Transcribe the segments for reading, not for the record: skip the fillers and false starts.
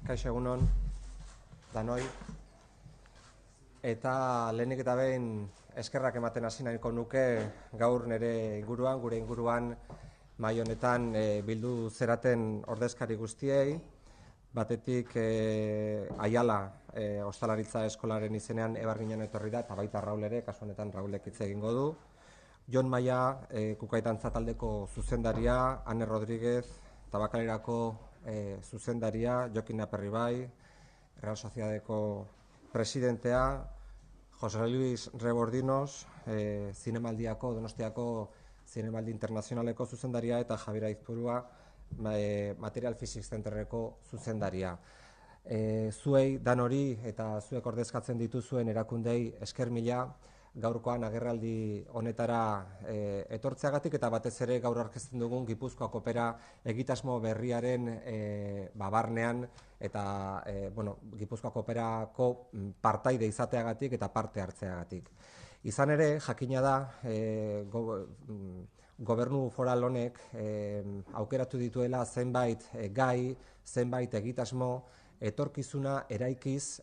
Kaixo egunon, danoi, eta lehenik eta behin eskerrak ematen hasi nahiko nuke gaur gure inguruan mahai honetan bildu zeraten ordezkari guztiei, batetik Aiala Ostalaritza Eskolaren izenean Ebar Ginen etorri da, eta baita Raul ere, kasu honetan Raulek hitz egingo du. Jon Maia, Kukaitantza taldeko zuzendaria, Ane Rodríguez, Tabakalerako zuzendaria, Jokin Aperribai, Real Sociedadeko presidentea, Jose Luis Rebordinos, Zinemaldiako, Donostiako Zinemaldi Internazionaleko zuzendaria, eta Javier Aizpurua, Material Physics Centerreko zuzendaria. Zuei danori eta zuek ordezkatzen dituzuen erakundei esker mila, gaurkoan agerraldi honetara etortzeagatik, eta batez ere gaur aurkezten dugun Gipuzkoako opera egitasmo berriaren barnean eta Gipuzkoako operako partaide izateagatik eta parte hartzeagatik. Izan ere, jakina da, gobernu foral honek aukeratu dituela zenbait gai, zenbait egitasmo, etorkizuna eraikiz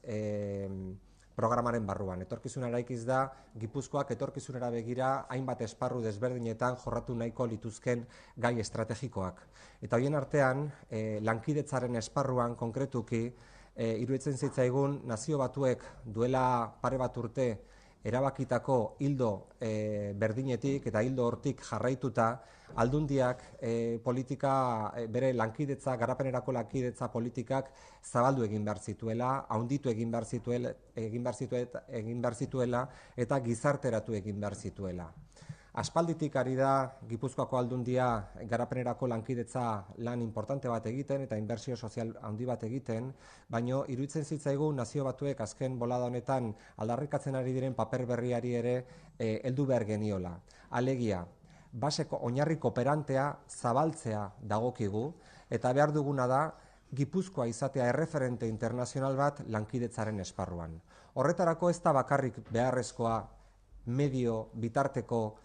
programaren barruan. Etorkizuna eraikiz da, Gipuzkoak etorkizunera begira hainbat esparru desberdinetan jorratu nahiko lituzken gai estrategikoak. Eta horien artean, lankidetzaren esparruan konkretuki, iruditzen zitzaigun Nazio Batuek duela pare bat urte erabakitako hildo berdinetik eta hildo hortik jarraituta, aldundiak politika, bere lankidetza, garapenerako lankidetza politikak zabaldu egin behar zituela, handitu egin behar zituela eta gizarteratu egin behar zituela. Aspalditik ari da Gipuzkoako aldundia garapenerako lankidetza lan importante bat egiten eta inbertsio sozial handi bat egiten, baino iruditzen zitzaigun Nazio Batuek azken bolada honetan aldarrikatzen ari diren paper berriari ere heldu behar geniola. Alegia, baseko oinarri kooperantea zabaltzea dagokigu, eta behar duguna da Gipuzkoa izatea erreferente internazional bat lankidetzaren esparruan. Horretarako ez da bakarrik beharrezkoa medio bitarteko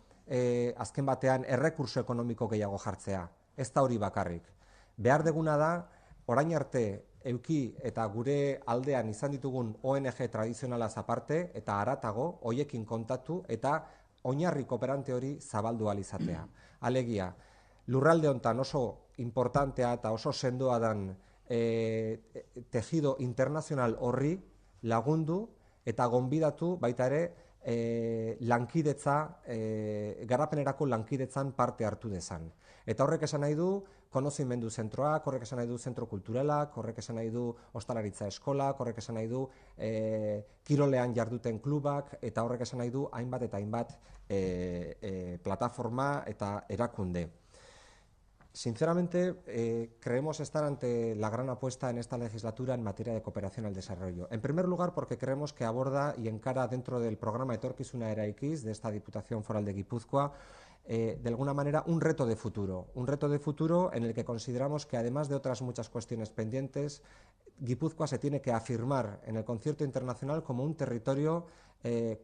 azken batean errekurso ekonomiko gehiago jartzea. Ez da hori bakarrik. Behar duguna da, orain arte euki eta gure aldean izan ditugun ONG tradizionalaz aparte eta haratago, hoiekin kontatu eta oinarri kooperante hori zabaldu ahal izatea. Alegia, lurralde honetan oso importantea eta oso sendoa dan tejido internazional horri lagundu eta gonbidatu baita ere lankidetza, garapenerako lankidetzan parte hartu dezan. Eta horrek esan nahi du konozimendu zentroak, horrek esan nahi du zentro kulturalak, horrek esan nahi du ostalaritza eskolak, horrek esan nahi du kirolean jarduten klubak, eta horrek esan nahi du hainbat eta hainbat plataforma eta erakunde. Sinceramente, creemos estar ante la gran apuesta en esta legislatura en materia de cooperación al desarrollo. En primer lugar, porque creemos que aborda y encara dentro del programa Etorkizuna Eraikiz de esta Diputación Foral de Guipúzcoa, de alguna manera, un reto de futuro en el que consideramos que, además de otras muchas cuestiones pendientes, Guipúzcoa se tiene que afirmar en el concierto internacional como un territorio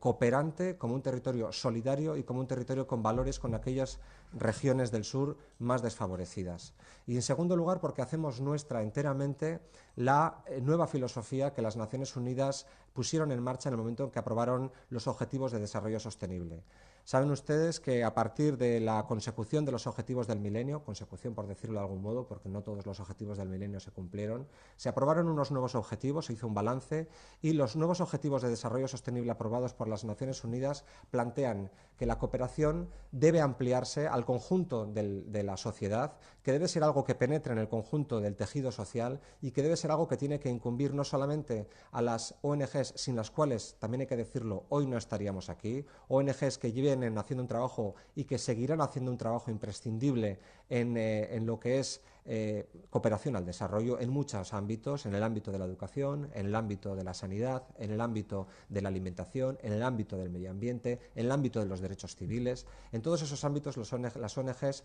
cooperante, como un territorio solidario y como un territorio con valores con aquellas regiones del sur más desfavorecidas. Y en segundo lugar, porque hacemos nuestra enteramente la nueva filosofía que las Naciones Unidas pusieron en marcha en el momento en que aprobaron los Objetivos de Desarrollo Sostenible. Saben ustedes que a partir de la consecución de los objetivos del milenio, consecución por decirlo de algún modo, porque no todos los objetivos del milenio se cumplieron, se aprobaron unos nuevos objetivos, se hizo un balance, y los nuevos objetivos de desarrollo sostenible aprobados por las Naciones Unidas plantean que la cooperación debe ampliarse al conjunto de la sociedad, que debe ser algo que penetre en el conjunto del tejido social y que debe ser algo que tiene que incumbir no solamente a las ONGs, sin las cuales, también hay que decirlo, hoy no estaríamos aquí, ONGs que lleven haciendo un trabajo y que seguirán haciendo un trabajo imprescindible en lo que es cooperación al desarrollo en muchos ámbitos, en el ámbito de la educación, en el ámbito de la sanidad, en el ámbito de la alimentación, en el ámbito del medio ambiente, en el ámbito de los derechos civiles. En todos esos ámbitos las ONGs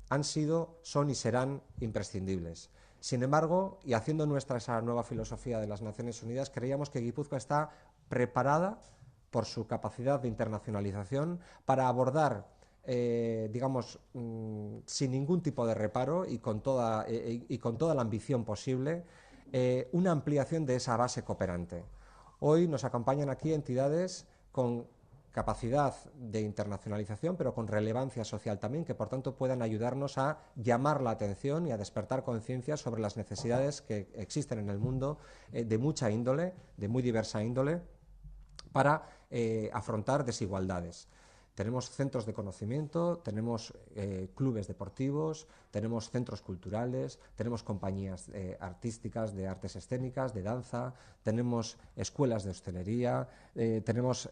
han sido, son y serán imprescindibles. Sin embargo, y haciendo nuestra esa nueva filosofía de las Naciones Unidas, creíamos que Guipúzcoa está preparada por su capacidad de internacionalización para abordar digamos, sin ningún tipo de reparo y con toda la ambición posible, una ampliación de esa base cooperante. Hoy nos acompañan aquí entidades con capacidad de internacionalización, pero con relevancia social también, que por tanto puedan ayudarnos a llamar la atención y a despertar conciencia sobre las necesidades que existen en el mundo de mucha índole, de muy diversa índole, para afrontar desigualdades. Tenemos centros de conocimiento, tenemos clubes deportivos, tenemos centros culturales, tenemos compañías artísticas, de artes escénicas, de danza, tenemos escuelas de hostelería, tenemos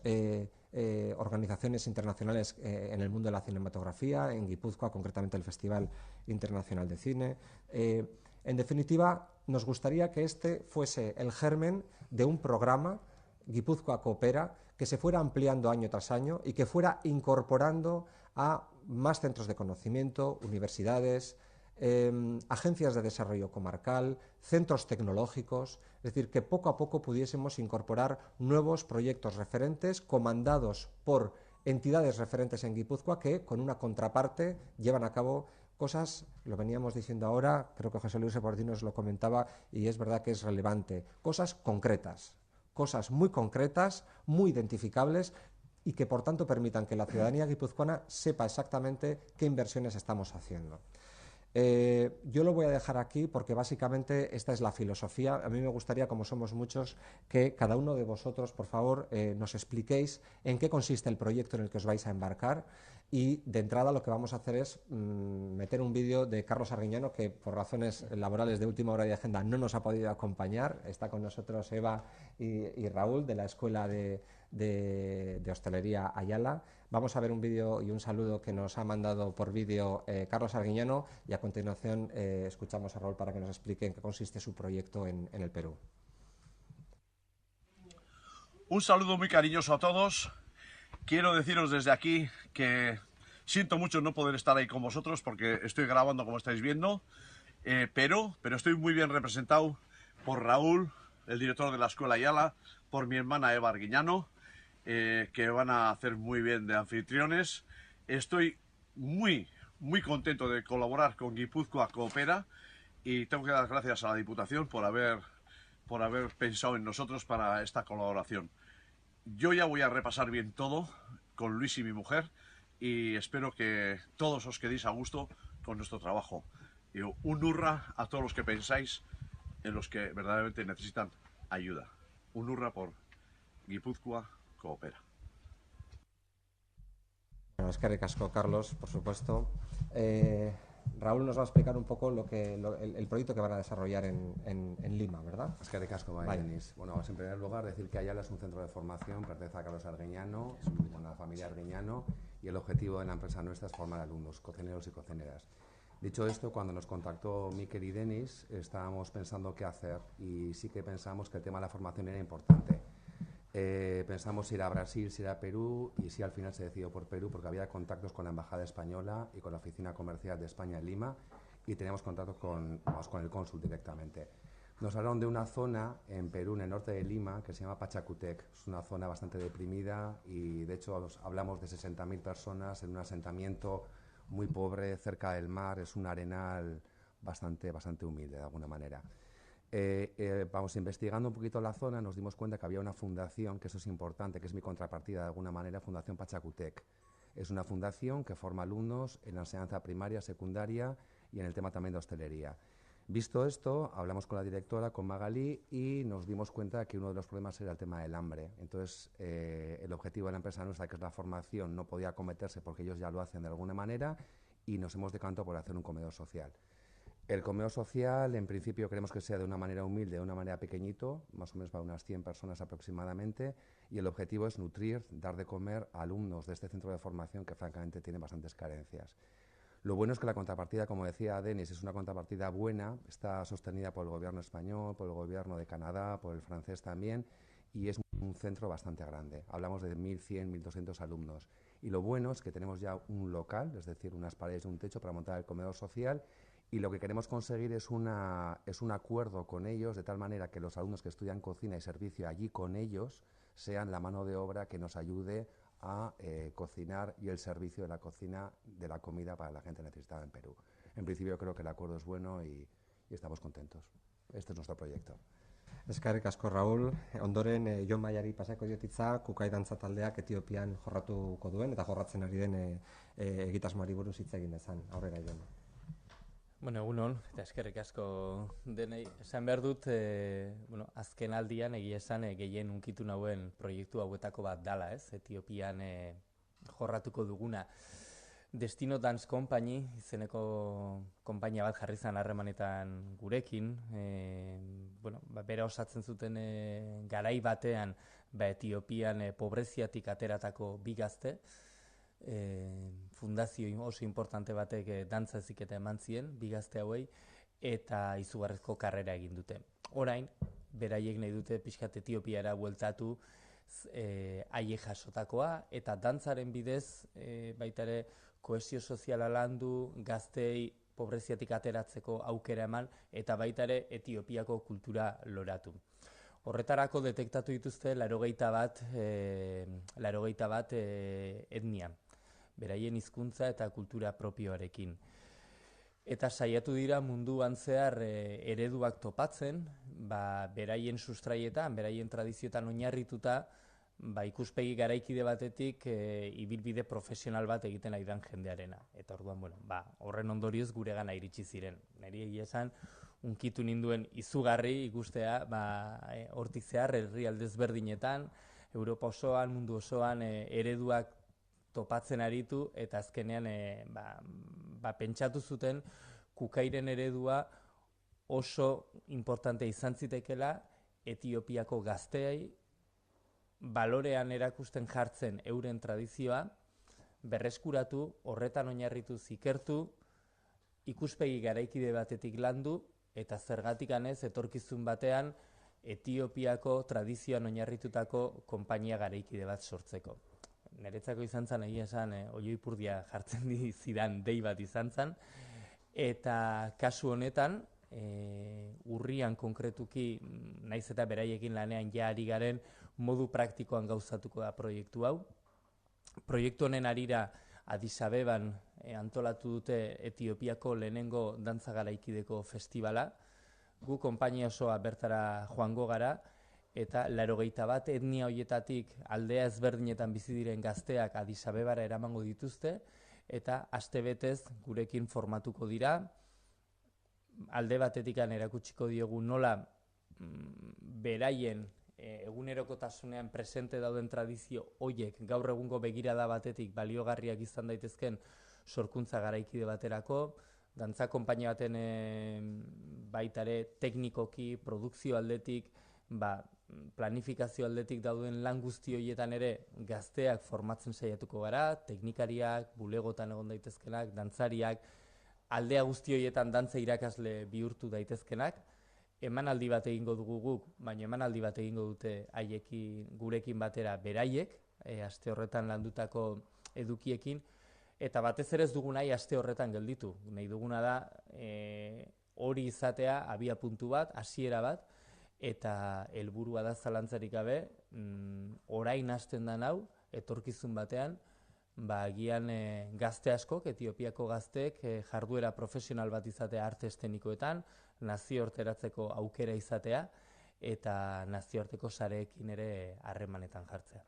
organizaciones internacionales en el mundo de la cinematografía, en Guipúzcoa, concretamente el Festival Internacional de Cine. En definitiva, nos gustaría que este fuese el germen de un programa, Guipúzcoa Coopera, que se fuera ampliando año tras año y que fuera incorporando a más centros de conocimiento, universidades, agencias de desarrollo comarcal, centros tecnológicos, es decir, que poco a poco pudiésemos incorporar nuevos proyectos referentes comandados por entidades referentes en Guipúzcoa que, con una contraparte, llevan a cabo cosas, lo veníamos diciendo ahora, creo que José Luis Reportino nos lo comentaba y es verdad que es relevante, cosas concretas, cosas muy concretas, muy identificables y que por tanto permitan que la ciudadanía guipuzcoana sepa exactamente qué inversiones estamos haciendo. Yo lo voy a dejar aquí porque básicamente esta es la filosofía. A mí me gustaría, como somos muchos, que cada uno de vosotros, por favor, nos expliquéis en qué consiste el proyecto en el que os vais a embarcar. Y de entrada lo que vamos a hacer es meter un vídeo de Carlos Arguiñano, que por razones laborales de última hora de agenda no nos ha podido acompañar. Está con nosotros Eva y Raúl de la Escuela de Hostelería Ayala. Vamos a ver un vídeo y un saludo que nos ha mandado por vídeo Carlos Arguiñano y a continuación escuchamos a Raúl para que nos explique en qué consiste su proyecto en el Perú. Un saludo muy cariñoso a todos. Quiero deciros desde aquí que siento mucho no poder estar ahí con vosotros porque estoy grabando, como estáis viendo, pero estoy muy bien representado por Raúl, el director de la Escuela Ayala, por mi hermana Eva Arguiñano, que van a hacer muy bien de anfitriones. Estoy muy contento de colaborar con Guipúzcoa Coopera y tengo que dar gracias a la Diputación por haber pensado en nosotros para esta colaboración. Yo ya voy a repasar bien todo con Luis y mi mujer y espero que todos os quedéis a gusto con nuestro trabajo. Digo, un hurra a todos los que pensáis en los que verdaderamente necesitan ayuda. Un hurra por Guipúzcoa Coopera. Bueno, es que recasco, Carlos, por supuesto. Raúl nos va a explicar un poco el proyecto que van a desarrollar en Lima, ¿verdad? Es que recasco, Denis. Bueno, en primer lugar decir que Ayala es un centro de formación, pertenece a Carlos Arguiñano, es una familia Arguiñano y el objetivo de la empresa nuestra es formar alumnos, cocineros y cocineras. Dicho esto, cuando nos contactó Miquel y Denis, estábamos pensando qué hacer y sí que pensamos que el tema de la formación era importante. Pensamos ir a Brasil, si ir a Perú y sí al final se decidió por Perú porque había contactos con la Embajada Española y con la Oficina Comercial de España en Lima y teníamos contactos con el cónsul directamente. Nos hablaron de una zona en Perú, en el norte de Lima, que se llama Pachacutec. Es una zona bastante deprimida y de hecho hablamos de 60.000 personas en un asentamiento muy pobre, cerca del mar, es un arenal bastante humilde de alguna manera. Vamos investigando un poquito la zona, nos dimos cuenta que había una fundación, que eso es importante, que es mi contrapartida de alguna manera, Fundación Pachacutec. Es una fundación que forma alumnos en la enseñanza primaria, secundaria y en el tema también de hostelería. Visto esto, hablamos con la directora, con Magalí, y nos dimos cuenta que uno de los problemas era el tema del hambre. Entonces, el objetivo de la empresa nuestra, que es la formación, no podía acometerse porque ellos ya lo hacen de alguna manera y nos hemos decantado por hacer un comedor social. El comedor social, en principio, queremos que sea de una manera humilde, de una manera pequeñito, más o menos para unas 100 personas aproximadamente, y el objetivo es nutrir, dar de comer a alumnos de este centro de formación que francamente tienen bastantes carencias. Lo bueno es que la contrapartida, como decía Denis, es una contrapartida buena, está sostenida por el gobierno español, por el gobierno de Canadá, por el francés también, y es un centro bastante grande. Hablamos de 1.100, 1.200 alumnos. Y lo bueno es que tenemos ya un local, es decir, unas paredes y un techo para montar el comedor social, y lo que queremos conseguir es un acuerdo con ellos, de tal manera que los alumnos que estudian cocina y servicio allí con ellos sean la mano de obra que nos ayude a cocinar y el servicio de la cocina, de la comida para la gente necesitada en Perú. En principio creo que el acuerdo es bueno y estamos contentos. Este es nuestro proyecto. Eskerrik asko, Raúl. Ondoren, Jon Maiari pasako diotitza, Kukai dantza taldeak Etiopian jorratuko duen, eta jorratzen ari den egitasmoari buruz hitz egin dezan. Aurrera, Jon. Bueno, egunon, eta eskerrik asko denei. Esan behar dut, azken aldian egia esan gehien unkitu nauen proiektu hauetako bat dala, ez? Etiopian jorratuko duguna. Destino Dance Company, izeneko konpainia bat jarri zen harremanetan gurekin. Bera osatzen zuten garai batean Etiopian pobreziatik ateratako bi gazte. Fundazio oso importante batek dantza heziketa eman zien, bi gazte hauei, eta izugarrizko karrera egin dute. Orain, beraiek nahi dute pixkat Etiopiara bueltatu haie jasotakoa, eta dantzaren bidez baita ere kohesio soziala landu, gaztei pobreziatik ateratzeko aukera eman, eta baita ere Etiopiako kultura loratu. Horretarako detektatu dituzte 81 etnia, beraien hizkuntza eta kultura propioarekin. Eta saiatu dira munduan zehar ereduak topatzen, beraien sustraietan, beraien tradizioetan oinarrituta, ikuspegi garaikide batetik ibilbide profesional bat egiten ari den jendearena. Eta orduan, horren ondorioz guregana iritsi ziren. Niri egia esan, unkitu ninduen izugarri ikustea, hortik zehar herrialde ezberdinetan, Europa osoan, mundu osoan ereduak topatzen aritu, eta azkenean pentsatu zuten Kukairen eredua oso importante izan zitekela Etiopiako gazteei balorean erakusten jartzen euren tradizioa, berreskuratu, horretan oinarrituz ikertu, ikuspegi garaikide batetik landu, eta zergatik anez etorkizun batean Etiopiako tradizioan oinarritutako konpainia garaikide bat sortzeko. Niretzako izan zen, egia esan, oioipurdia jartzen zidan dei bat izan zen, eta kasu honetan, urrian konkretuki, naiz eta beraiekin lanean ja ari garen, modu praktikoan gauzatuko da proiektu hau. Proiektu honen arira Addis Abeban antolatu dute Etiopiako lehenengo dantza garaikideko festivala. Gu konpainia osoa bertara joango gara, eta 81 etnia horietatik aldea ezberdinetan bizi diren gazteak Addis Abebara eramango dituzte, eta astebetez gurekin formatuko dira. Alde batetikan erakutsiko diogu nola beraien egunerokotasunean presente dauden tradizio horiek gaur egungo begirada batetik baliogarriak izan daitezken sorkuntza garaikide baterako, dantza konpainia baten baitare teknikoki, produkzio aldetik, planifikazio aldetik dauden lan guzti horietan ere gazteak formatzen saiatuko gara, teknikariak, bulegotan egon daitezkenak, dantzariak, aldea guzti horietan dantza irakasle bihurtu daitezkenak. Emanaldi bat egingo dugu guk, baina emanaldi bat egingo dute gurekin batera beraiek, aste horretan landutako edukiekin, eta batez ere ez dugu nahi aste horretan gelditu. Nahi duguna da hori izatea abia puntu bat, hasiera bat, eta helburua da zalantzarik gabe, orain hasten da hau, etorkizun batean, agian gazte askok, Etiopiako gazteek jarduera profesional bat izatea arte eszenikoetan, nazioarteratzeko aukera izatea, eta nazioarteko sareekin ere harremanetan jartzea.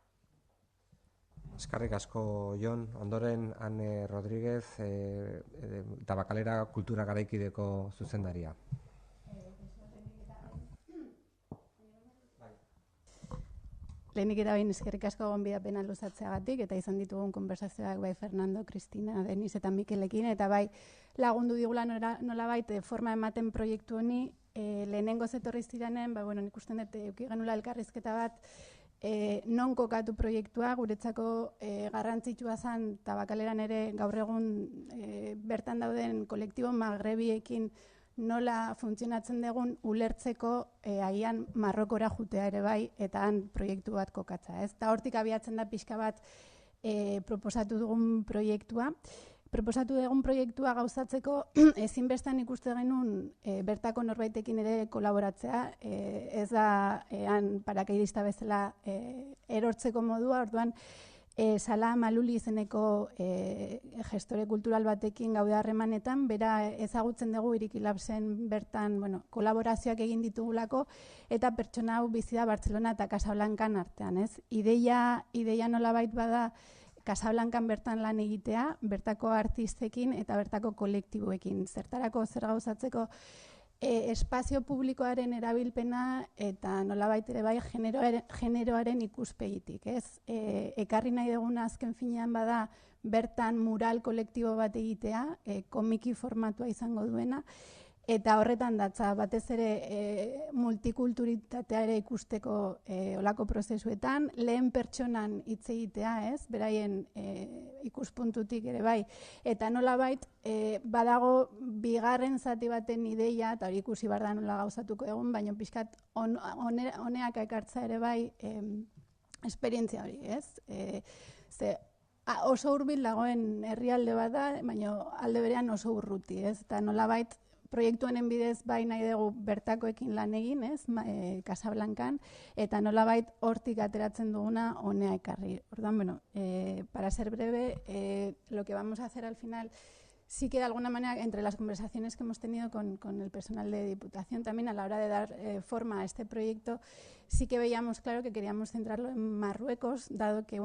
Eskerrik asko, Jon. Ondoren, Ane Rodríguez, Tabakalera kultura garaikideko zuzendaria. Lehenik eta behin eskerrik asko gonbidapena luzatzeagatik, eta izan ditugun konversazioak bai Fernando, Cristina, Denis eta Mikelekin, eta bai lagundu digula nolabait forma ematen proiektu honi. Lehenengo zetorri ziranen, nik usten dut euki genula elkarrizketa bat, non kokatu proiektua, guretzako garrantzitsua zen, Tabakaleran ere gaur egun bertan dauden kolektibo magrebiekin nola funtzionatzen dugun ulertzeko agian Marrokora jutea ere bai, eta han proiektu bat kokatza. Eta hortik abiatzen da pixka bat proposatu dugun proiektua. Proposatu dugun proiektua gauzatzeko ezinbestan ikuste genuen bertako norbaitekin ere kolaboratzea, ez da parakeidista bezala erortzeko modua, orduan Sala Maluli izeneko gestore kultural batekin gaude harremanetan, bera ezagutzen dugu Iriki Labsen bertan, kolaborazioak egin ditugulako, eta pertsona hau bizi da Bartzelona eta Casablancan artean, ez? Ideia nolabait bada Casablancan bertan lan egitea, bertako artistekin eta bertako kolektiboekin. Zertarako, zer gauzatzeko, espazio publikoaren erabilpena eta nolabait ere bai generoaren ikuspegitik, ez? Ekarri nahi duguna azken finean bada bertan mural kolektibo bat egitea, komiki formatua izango duena, eta horretan datza batez ere multikulturitatea ere ikusteko olako prozesuetan, lehen pertsonan hitz egitea, ez? Beraien ikuspuntutik ere bai, eta nolabait badago bigarren zati baten ideia, eta hori ikusi behar da nola gauzatuko egun, baina pixkat honeak ekartza ere bai esperientzia hori, ez? Oso hurbil dagoen herrialde bat da, baina alde berean oso urruti, ez? Eta nolabait proiektu honen bidez bai nahi dugu bertakoekin lan egin, ez, Casablancan, eta nolabait hortik ateratzen duguna honea ekarri. Orduan, para ser breve, lo que vamos a hacer al final, sí que de alguna manera, entre las conversaciones que hemos tenido con el personal de Diputación también a la hora de dar forma a este proyecto, sí que veíamos claro que queríamos centrarlo en Marruecos, dado que,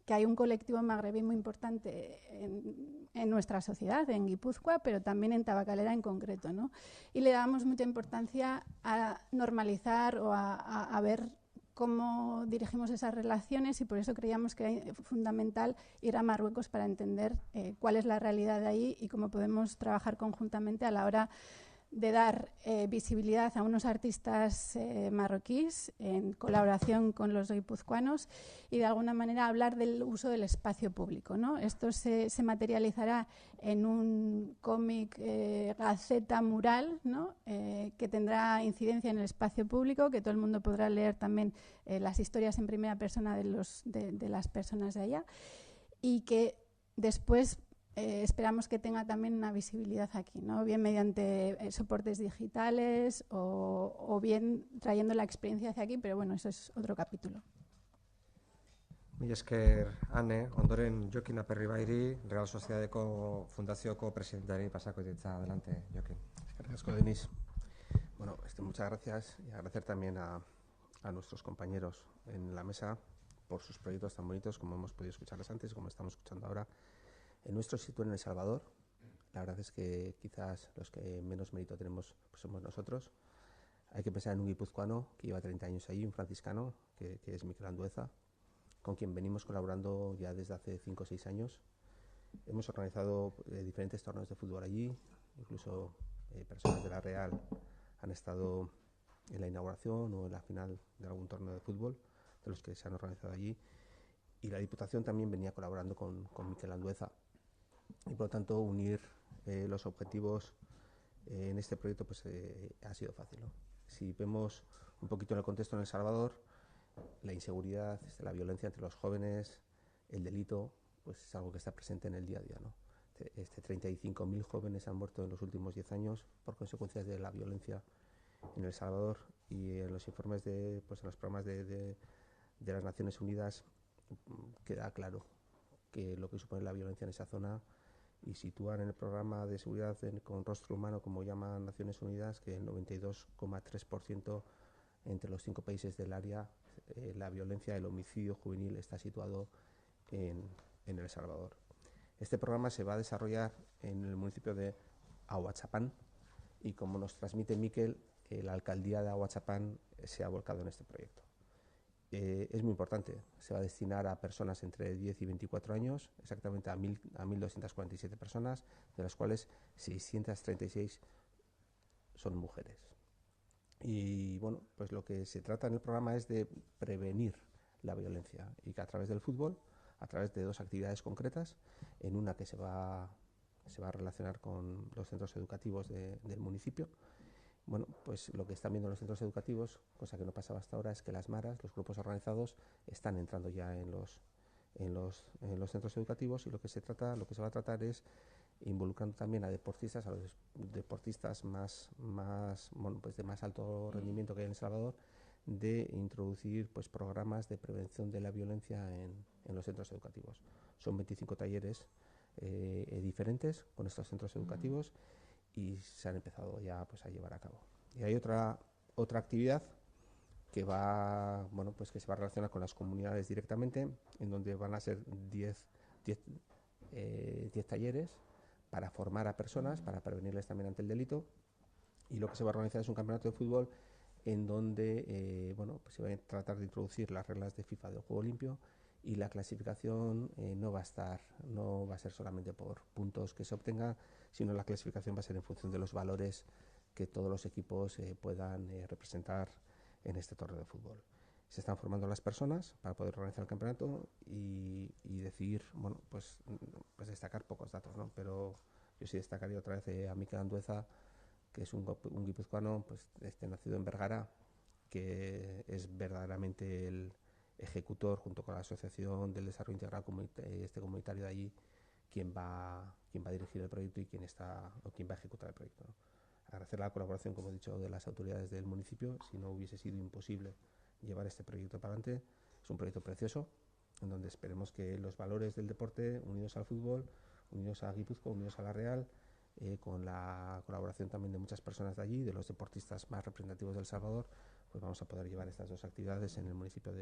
que hay un colectivo magrebí muy importante en nuestra sociedad, en Guipúzcoa, pero también en Tabacalera en concreto, ¿no? Y le dábamos mucha importancia a normalizar o a ver cómo dirigimos esas relaciones, y por eso creíamos que era fundamental ir a Marruecos para entender cuál es la realidad de ahí y cómo podemos trabajar conjuntamente a la hora de dar visibilidad a unos artistas marroquíes en colaboración con los guipuzcoanos y de alguna manera hablar del uso del espacio público, ¿no? Esto se materializará en un cómic gaceta mural, ¿no? Que tendrá incidencia en el espacio público, que todo el mundo podrá leer también las historias en primera persona de las personas de allá, y que después esperamos que tenga también una visibilidad aquí, ¿no? Bien mediante soportes digitales o bien trayendo la experiencia hacia aquí, pero bueno, eso es otro capítulo. Mila esker, Ane, ondoren Jokin Aperribairi, Real Sociedadeko Fundazioko presidenteari pasako ditza. Adelante, Jokin. Eskerrik asko, Denis. Bueno, muchas gracias, y agradecer también a nuestros compañeros en la mesa por sus proyectos tan bonitos, como hemos podido escucharles antes y como estamos escuchando ahora. En nuestro sitio en El Salvador, la verdad es que quizás los que menos mérito tenemos pues somos nosotros. Hay que pensar en un guipuzcoano que lleva 30 años allí, un franciscano, que es Miquel Andueza, con quien venimos colaborando ya desde hace 5 o 6 años. Hemos organizado diferentes torneos de fútbol allí, incluso personas de la Real han estado en la inauguración o en la final de algún torneo de fútbol de los que se han organizado allí. Y la Diputación también venía colaborando con Miquel Andueza. Y por lo tanto unir los objetivos en este proyecto pues ha sido fácil, ¿no? Si vemos un poquito en el contexto en El Salvador, la inseguridad, la violencia entre los jóvenes, el delito, pues es algo que está presente en el día a día, ¿no? 35.000 jóvenes han muerto en los últimos 10 años por consecuencias de la violencia en El Salvador, y en los informes en los programas de las Naciones Unidas queda claro que lo que supone la violencia en esa zona, y sitúan en el programa de seguridad con rostro humano, como llaman Naciones Unidas, que el 92,3% entre los 5 países del área, la violencia, el homicidio juvenil está situado en El Salvador. Este programa se va a desarrollar en el municipio de Ahuachapán, y como nos transmite Miquel, la alcaldía de Ahuachapán se ha volcado en este proyecto. Es muy importante, se va a destinar a personas entre 10 y 24 años, exactamente a 1.247 personas, de las cuales 636 son mujeres. Y bueno, pues lo que se trata en el programa es de prevenir la violencia, y que a través del fútbol, a través de 2 actividades concretas, en una que se va a relacionar con los centros educativos del municipio. Bueno, pues lo que están viendo los centros educativos, cosa que no pasaba hasta ahora, es que las maras, los grupos organizados, están entrando ya en los centros educativos, y lo que se va a tratar es involucrando también a los deportistas más de más alto rendimiento que hay en El Salvador, de introducir pues, programas de prevención de la violencia en los centros educativos. Son 25 talleres diferentes con estos centros educativos y se han empezado ya pues, a llevar a cabo. Y hay otra actividad que va, bueno, pues que se va a relacionar con las comunidades directamente, en donde van a ser 10 talleres para formar a personas, para prevenirles también ante el delito. Y lo que se va a organizar es un campeonato de fútbol en donde bueno, pues se va a tratar de introducir las reglas de FIFA del juego limpio, y la clasificación no va a ser solamente por puntos que se obtengan, sino la clasificación va a ser en función de los valores que todos los equipos puedan representar en este torneo de fútbol. Se están formando las personas para poder organizar el campeonato y decir, bueno, pues destacar pocos datos, ¿no? Pero yo sí destacaría otra vez a Mikel Andueza, que es un guipuzcoano pues, nacido en Bergara, que es verdaderamente el ejecutor, junto con la Asociación del Desarrollo Integral comunitario de allí, quien va a dirigir el proyecto y quien va a ejecutar el proyecto, ¿no? Agradecer la colaboración, como he dicho, de las autoridades del municipio. Si no, hubiese sido imposible llevar este proyecto para adelante. Es un proyecto precioso, en donde esperemos que los valores del deporte, unidos al fútbol, unidos a Guipúzcoa, unidos a La Real, con la colaboración también de muchas personas de allí, de los deportistas más representativos de El Salvador, pues vamos a poder llevar estas dos actividades en este municipio.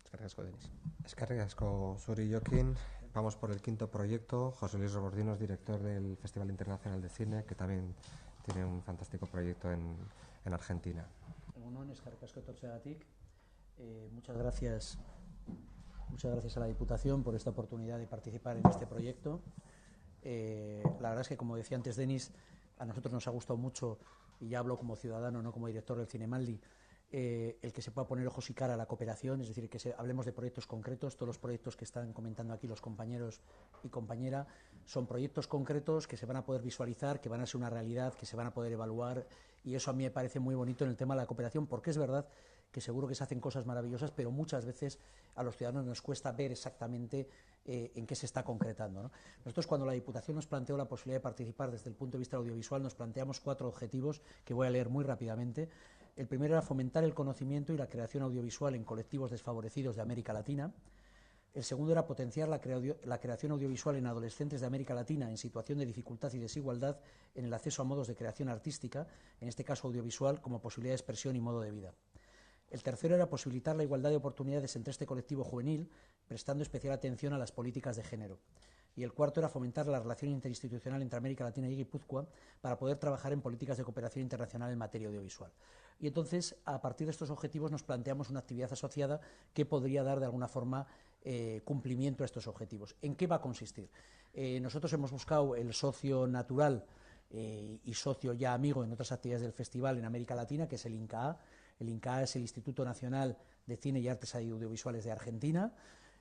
Eskerrik asko, Denis. Eskerrik asko zuri, Jokin. Vamos por el quinto proyecto. José Luis Robordinos, director del Festival Internacional de Cine, que también tiene un fantástico proyecto en Argentina. Eskerrik asko etortzeagatik. Muchas gracias a la Diputación por esta oportunidad de participar en este proyecto. La verdad es que, como decía antes Denis, a nosotros nos ha gustado mucho, y ya hablo como ciudadano, no como director del Cinemaldi, el que se pueda poner ojos y cara a la cooperación, es decir, que hablemos de proyectos concretos. Todos los proyectos que están comentando aquí los compañeros y compañera son proyectos concretos que se van a poder visualizar, que van a ser una realidad, que se van a poder evaluar, y eso a mí me parece muy bonito en el tema de la cooperación, porque es verdad que seguro que se hacen cosas maravillosas, pero muchas veces a los ciudadanos nos cuesta ver exactamente en qué se está concretando, ¿no? Nosotros, cuando la Diputación nos planteó la posibilidad de participar desde el punto de vista audiovisual, nos planteamos 4 objetivos que voy a leer muy rápidamente. El primero era fomentar el conocimiento y la creación audiovisual en colectivos desfavorecidos de América Latina. El segundo era potenciar la creación audiovisual en adolescentes de América Latina en situación de dificultad y desigualdad en el acceso a modos de creación artística, en este caso audiovisual, como posibilidad de expresión y modo de vida. El tercero era posibilitar la igualdad de oportunidades entre este colectivo juvenil, prestando especial atención a las políticas de género. Y el cuarto era fomentar la relación interinstitucional entre América Latina y Guipúzcoa para poder trabajar en políticas de cooperación internacional en materia audiovisual. Y entonces, a partir de estos objetivos, nos planteamos una actividad asociada que podría dar de alguna forma cumplimiento a estos objetivos. ¿En qué va a consistir? Nosotros hemos buscado el socio natural y socio ya amigo en otras actividades del festival en América Latina, que es el INCAA. El INCAA es el Instituto Nacional de Cine y Artes Audiovisuales de Argentina,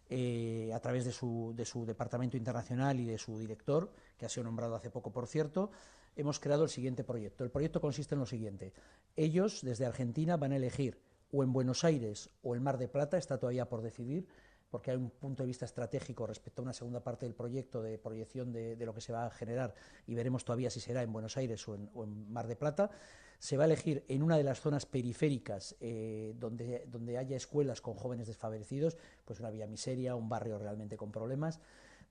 a través de su departamento internacional y de su director, que ha sido nombrado hace poco, por cierto. Hemos creado el siguiente proyecto. El proyecto consiste en lo siguiente. Ellos, desde Argentina, van a elegir o en Buenos Aires o en Mar de Plata, está todavía por decidir, porque hay un punto de vista estratégico respecto a una segunda parte del proyecto de proyección de lo que se va a generar, y veremos todavía si será en Buenos Aires o en Mar de Plata. Se va a elegir en una de las zonas periféricas donde haya escuelas con jóvenes desfavorecidos, pues una Villa Miseria, un barrio realmente con problemas.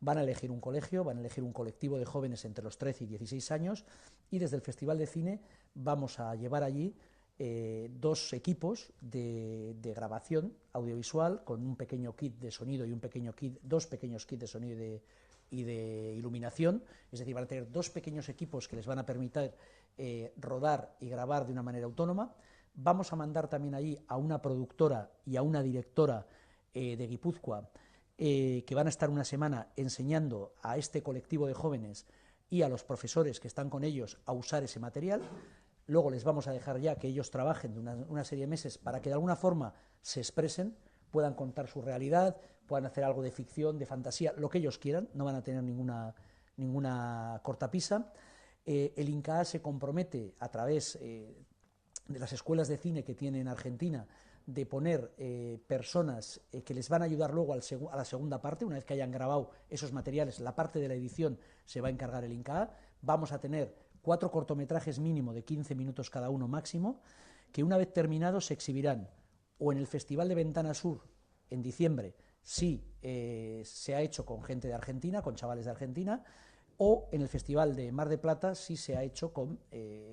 Van a elegir un colegio, van a elegir un colectivo de jóvenes entre los 13 y 16 años, y desde el Festival de Cine vamos a llevar allí 2 equipos de grabación audiovisual con un pequeño kit de sonido y 2 pequeños kits de sonido y de iluminación. Es decir, van a tener 2 pequeños equipos que les van a permitir rodar y grabar de una manera autónoma. Vamos a mandar también allí a una productora y a una directora de Guipúzcoa que van a estar una semana enseñando a este colectivo de jóvenes y a los profesores que están con ellos a usar ese material. Luego les vamos a dejar ya que ellos trabajen de una serie de meses para que de alguna forma se expresen, puedan contar su realidad, puedan hacer algo de ficción, de fantasía, lo que ellos quieran, no van a tener ninguna cortapisa. El INCAA se compromete a través de las escuelas de cine que tiene en Argentina de poner personas que les van a ayudar luego a la segunda parte. Una vez que hayan grabado esos materiales, la parte de la edición se va a encargar el INCAA. Vamos a tener 4 cortometrajes mínimo de 15 minutos cada uno máximo, que una vez terminados se exhibirán o en el Festival de Ventana Sur en diciembre, si se ha hecho con gente de Argentina, con chavales de Argentina, o en el Festival de Mar de Plata si se ha hecho con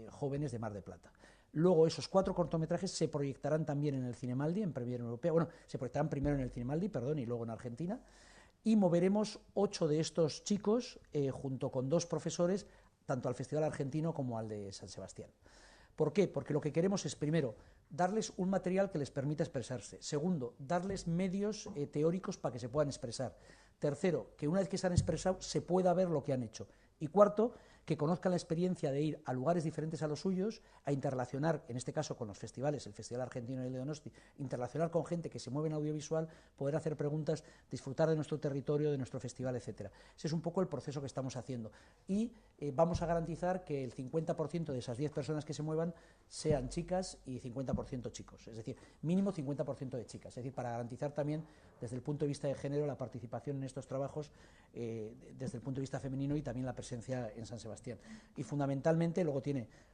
jóvenes de Mar de Plata. Luego esos 4 cortometrajes se proyectarán también en el Cinemaldi, en Premiere Europea, bueno, se proyectarán primero en el Cinemaldi, perdón, y luego en Argentina, y moveremos 8 de estos chicos junto con 2 profesores, tanto al Festival Argentino como al de San Sebastián. ¿Por qué? Porque lo que queremos es, primero, darles un material que les permita expresarse. Segundo, darles medios teóricos para que se puedan expresar. Tercero, que una vez que se han expresado se pueda ver lo que han hecho. Y cuarto, que conozcan la experiencia de ir a lugares diferentes a los suyos, a interrelacionar, en este caso con los festivales, el Festival Argentino y el de Donosti, interrelacionar con gente que se mueve en audiovisual, poder hacer preguntas, disfrutar de nuestro territorio, de nuestro festival, etcétera. Ese es un poco el proceso que estamos haciendo. Y vamos a garantizar que el 50% de esas 10 personas que se muevan sean chicas y 50% chicos. Es decir, mínimo 50% de chicas. Es decir, para garantizar también, desde el punto de vista de género, la participación en estos trabajos desde el punto de vista femenino y también la presencia en San Sebastián. Y fundamentalmente, luego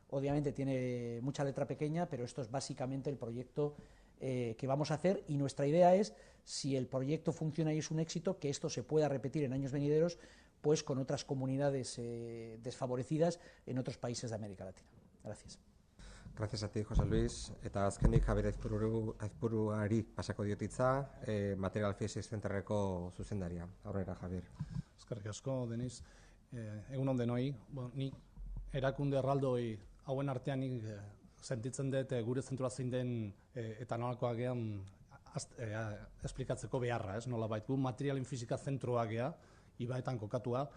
obviamente tiene mucha letra pequeña, pero esto es básicamente el proyecto que vamos a hacer, y nuestra idea es, si el proyecto funciona y es un éxito, que esto se pueda repetir en años venideros, pues con otras comunidades desfavorecidas en otros países de América Latina. Gracias. Gracias a ti, José Luis. Eta azkenik Javier Aizpuruari pasako diotitza, Material Physics Centerreko zuzendaria. Aurrera, Javier. Eskerrik asko, Deniz. Egun on denoi, nik erakunde erraldoi hauen artean nik sentitzen dut gure zentrua zein den eta nolakoa gean esplikatzeko beharra, nolabait gu materialin fizika zentroa gea, ibaetan kokatua,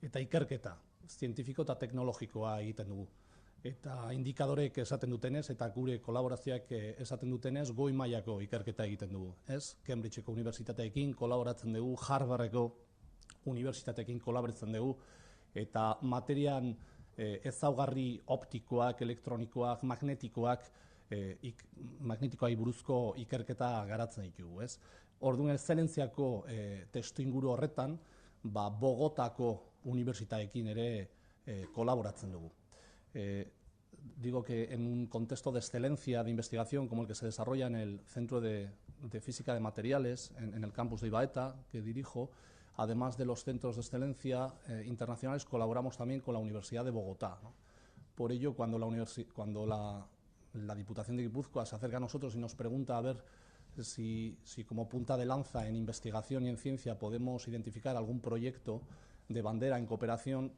eta ikerketa zientifiko eta teknologikoa egiten dugu. Eta indikadorek esaten dutenez, eta gure kolaborazioak esaten dutenez, goi mailako ikerketa egiten dugu. Cambridgeko unibertsitateekin kolaboratzen dugu, Harvardeko unibertsitateekin kolaboratzen dugu, eta materian ezaugarri optikoak, elektronikoak, magnetikoai buruzko ikerketa garatzen ditugu. Orduan, exzelentziako testu inguru horretan, Bogotako unibertsitateekin ere kolaboratzen dugu. Digo que en un contexto de excelencia de investigación como el que se desarrolla en el Centro de Física de Materiales, en el campus de Ibaeta, que dirijo, además de los centros de excelencia internacionales, colaboramos también con la Universidad de Bogotá, ¿no? Por ello, cuando la Diputación de Guipúzcoa se acerca a nosotros y nos pregunta a ver si como punta de lanza en investigación y en ciencia podemos identificar algún proyecto de bandera en cooperación,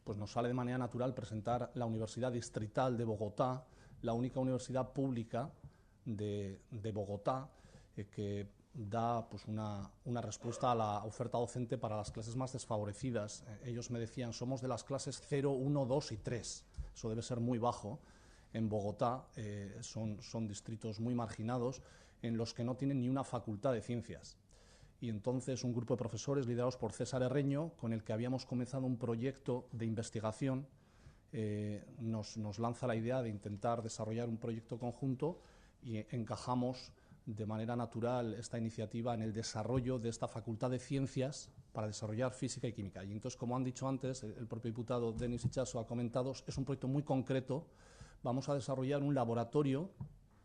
pues nos sale de manera natural presentar la Universidad Distrital de Bogotá, la única universidad pública de Bogotá que da pues una respuesta a la oferta docente para las clases más desfavorecidas. Ellos me decían, somos de las clases 0, 1, 2 y 3. Eso debe ser muy bajo. En Bogotá son distritos muy marginados en los que no tienen ni una facultad de ciencias. Y entonces un grupo de profesores liderados por César Herreño, con el que habíamos comenzado un proyecto de investigación, nos lanza la idea de intentar desarrollar un proyecto conjunto y encajamos de manera natural esta iniciativa en el desarrollo de esta facultad de ciencias para desarrollar física y química. Y entonces, como han dicho antes, el propio diputado Denis Itxaso ha comentado, es un proyecto muy concreto. Vamos a desarrollar un laboratorio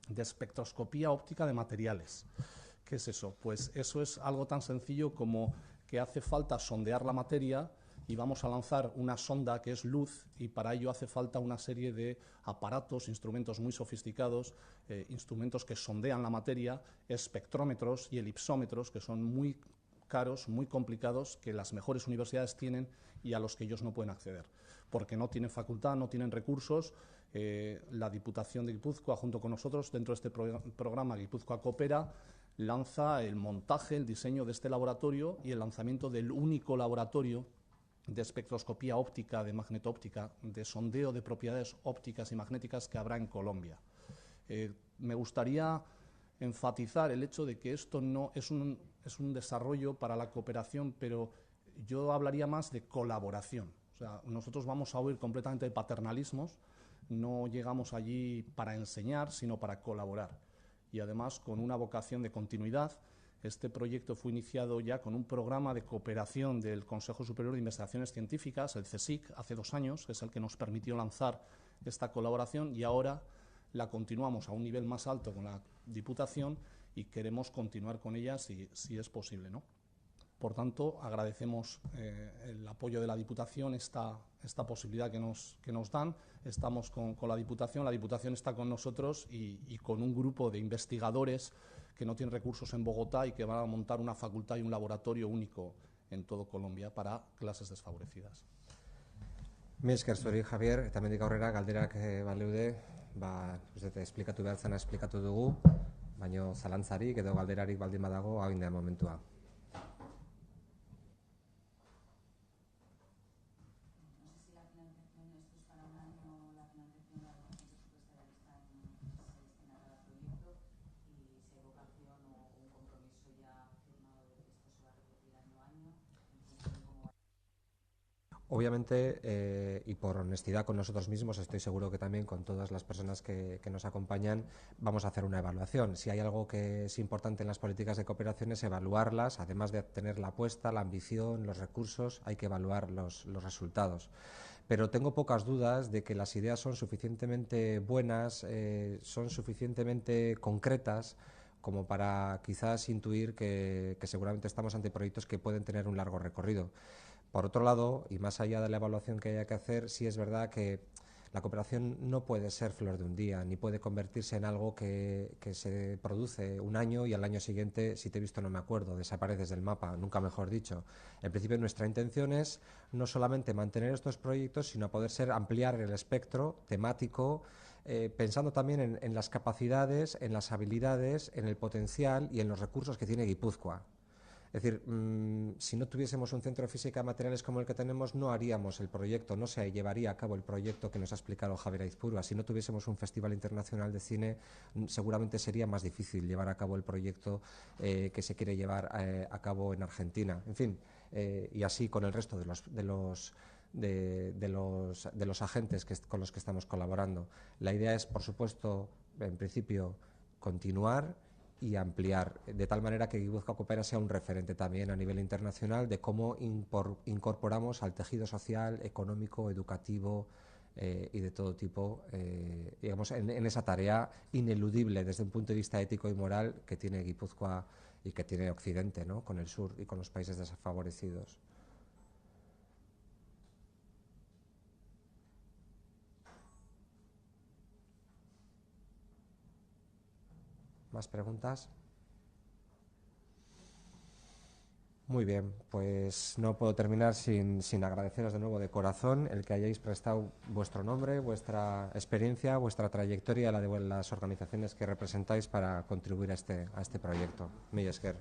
de espectroscopía óptica de materiales. ¿Qué es eso? Pues eso es algo tan sencillo como que hace falta sondear la materia y vamos a lanzar una sonda que es luz, y para ello hace falta una serie de aparatos, instrumentos muy sofisticados, instrumentos que sondean la materia, espectrómetros y elipsómetros, que son muy caros, muy complicados, que las mejores universidades tienen y a los que ellos no pueden acceder, porque no tienen facultad, no tienen recursos. La Diputación de Guipúzcoa, junto con nosotros, dentro de este programa Guipúzcoa Coopera, lanza el montaje, el diseño de este laboratorio y el lanzamiento del único laboratorio de espectroscopía óptica, de magnetóptica, de sondeo de propiedades ópticas y magnéticas que habrá en Colombia. Me gustaría enfatizar el hecho de que esto no es un desarrollo para la cooperación, pero yo hablaría más de colaboración. O sea, nosotros vamos a huir completamente de paternalismos, no llegamos allí para enseñar, sino para colaborar. Y además con una vocación de continuidad. Este proyecto fue iniciado ya con un programa de cooperación del Consejo Superior de Investigaciones Científicas, el CSIC, hace 2 años, que es el que nos permitió lanzar esta colaboración, y ahora la continuamos a un nivel más alto con la Diputación y queremos continuar con ella si es posible, ¿no? Por tanto, agradecemos el apoyo de la Diputación, esta posibilidad que nos dan. Estamos con la Diputación está con nosotros y con un grupo de investigadores que no tienen recursos en Bogotá y que van a montar una facultad y un laboratorio único en todo Colombia para clases desfavorecidas. Mi esker zuri, Javier, eta hemendik aurrera galderak baleude, esplikatu behar zena esplikatu dugu, baino zalantzarik edo galderarik baldin badago, hau da momentua. Obviamente, y por honestidad con nosotros mismos, estoy seguro que también con todas las personas que nos acompañan, vamos a hacer una evaluación. Si hay algo que es importante en las políticas de cooperación es evaluarlas, además de tener la apuesta, la ambición, los recursos, hay que evaluar los resultados. Pero tengo pocas dudas de que las ideas son suficientemente buenas, son suficientemente concretas como para quizás intuir que seguramente estamos ante proyectos que pueden tener un largo recorrido. Por otro lado, y más allá de la evaluación que haya que hacer, sí es verdad que la cooperación no puede ser flor de un día, ni puede convertirse en algo que se produce un año y al año siguiente, si te he visto no me acuerdo, desapareces del mapa, nunca mejor dicho. En principio nuestra intención es no solamente mantener estos proyectos, sino poder ampliar el espectro temático, pensando también en las capacidades, en las habilidades, en el potencial y en los recursos que tiene Guipúzcoa. Es decir, si no tuviésemos un centro de física de materiales como el que tenemos, no haríamos el proyecto, no se llevaría a cabo el proyecto que nos ha explicado Javier Aizpurua. Si no tuviésemos un Festival Internacional de Cine, seguramente sería más difícil llevar a cabo el proyecto que se quiere llevar a cabo en Argentina. En fin, y así con el resto de los agentes con los que estamos colaborando. La idea es, por supuesto, en principio, continuar y ampliar, de tal manera que Guipúzcoa Coopera sea un referente también a nivel internacional de cómo incorporamos al tejido social, económico, educativo y de todo tipo, digamos, en esa tarea ineludible desde un punto de vista ético y moral que tiene Guipúzcoa y que tiene Occidente, ¿no?, con el sur y con los países desfavorecidos. ¿Más preguntas? Muy bien, pues no puedo terminar sin agradeceros de nuevo de corazón el que hayáis prestado vuestro nombre, vuestra experiencia, vuestra trayectoria, la de las organizaciones que representáis para contribuir a este proyecto. Mila esker.